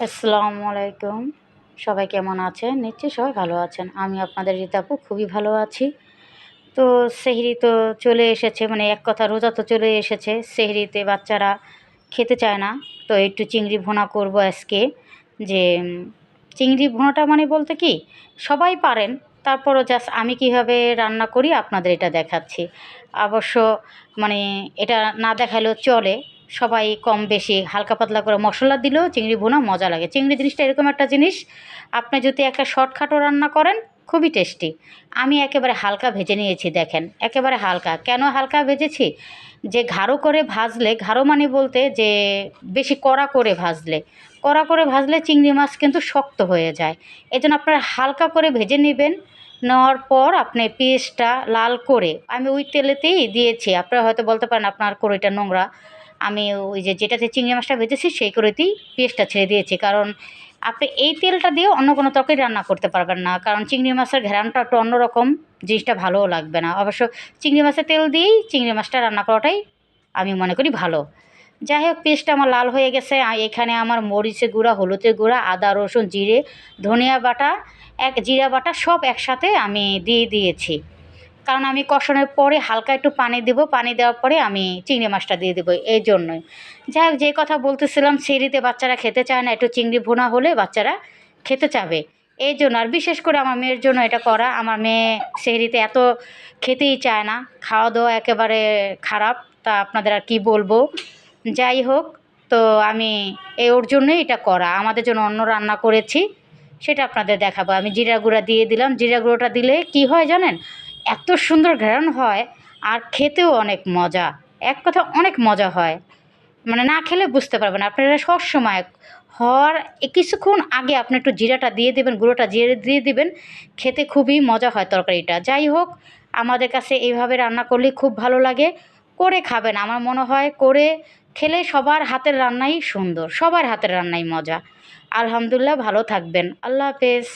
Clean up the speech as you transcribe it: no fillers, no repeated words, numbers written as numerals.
আসসালামু আলাইকুম। সবাই কেমন আছেন? নিশ্চয়ই সবাই ভালো আছেন। আমি আপনাদের রিতা আপু খুবই ভালো আছি। তো সেহরি তো চলে এসেছে, মানে এক কথা রোজা তো চলে এসেছে। সেহরিতে বাচ্চারা খেতে চায় না। তো একটু চিংড়ি ভুনা করব আজকে। যে চিংড়ি ভুনাটা মানে বলতে কি সবাই পারেন। তারপরও জাস্ট আমি কিভাবে রান্না করি আপনাদের এটা দেখাচ্ছি। অবশ্য মানে এটা না দেখালেও চলে। সবাই কম বেশি হালকা পাতলা করে মশলা দিলেও চিংড়ি ভুনা মজা লাগে। চিংড়ি জিনিসটা এরকম একটা জিনিস, আপনি যদি একটা শর্টকাটও রান্না করেন খুবই টেস্টি। আমি একেবারে হালকা ভেজে নিয়েছি দেখেন, একেবারে হালকা। কেন হালকা ভেজেছি? যে গাঢ় করে ভাজলে, গাঢ় মানে বলতে যে বেশি কড়া করে ভাজলে, কড়া করে ভাজলে চিংড়ি মাছ কিন্তু শক্ত হয়ে যায়। এজন্য আপনারা হালকা করে ভেজে নেবেন। নেওয়ার পর আপনি পেঁয়াজটা লাল করে আমি ওই তেলেতেই দিয়েছি। আপনারা হয়তো বলতে পারেন আপনার কড়াইটা নোংরা। আমি ওই যে যেটাতে চিংড়ি মাছটা ভেজেছি সেই কড়াইতেই পেঁয়াজটা ছেড়ে দিয়েছি। কারণ আপনি এই তেলটা দিয়ে অন্য কোনো তরকারি রান্না করতে পারবেন না। কারণ চিংড়ি মাছের ঘ্রাণটা একটু অন্যরকম, জিনিসটা ভালোও লাগবে না। অবশ্য চিংড়ি মাছের তেল দিয়েই চিংড়ি মাছটা রান্না করাটাই আমি মনে করি ভালো। যাই হোক, পেস্টটা আমার লাল হয়ে গেছে। এখানে আমার মরিচের গুঁড়া, হলুদের গুঁড়া, আদা, রসুন, জিরে, ধনিয়া বাটা, জিরা বাটা সব একসাথে আমি দিয়ে দিয়েছি। কারণ আমি কষানোর পরে হালকা একটু পানি দেবো, পানি দেওয়ার পরে আমি চিংড়ি মাছটা দিয়ে দেবো, এই জন্যই। যাই হোক, যে কথা বলতেছিলাম, সেহরিতে বাচ্চারা খেতে চায় না, একটু চিংড়ি ভুনা হলে বাচ্চারা খেতে চাবে। এই জন্য, আর বিশেষ করে আমার মেয়ের জন্য এটা করা। আমার মেয়ে সেহরিতে এত খেতেই চায় না, খাওয়া দাওয়া একেবারে খারাপ। তা আপনাদের আর কি বলবো। যাই হোক, তো আমি ওর জন্যই এটা করা। আমাদের জন্য অন্য রান্না করেছি, সেটা আপনাদের দেখাবো। আমি জিরা গুঁড়া দিয়ে দিলাম। জিরা গুঁড়োটা দিলে কি হয় জানেন, এত সুন্দর ঘ্রাণ হয়, আর খেতেও অনেক মজা। এক কথা অনেক মজা হয়, মানে না খেলে বুঝতে পারবেন। আপনারা সবসময় হওয়ার কিছুক্ষণ আগে আপনি একটু জিরাটা দিয়ে দেবেন, গুঁড়োটা জিরে দিয়ে দিবেন, খেতে খুবই মজা হয় তরকারিটা। যাই হোক, আমাদের কাছে এইভাবে রান্না করলে খুব ভালো লাগে। করে খাবেন, আমার মনে হয় করে খেলে সবার হাতের রান্নাই সুন্দর, সবার হাতের রান্নাই মজা। আলহামদুলিল্লাহ, ভালো থাকবেন। আল্লাহ হাফেজ।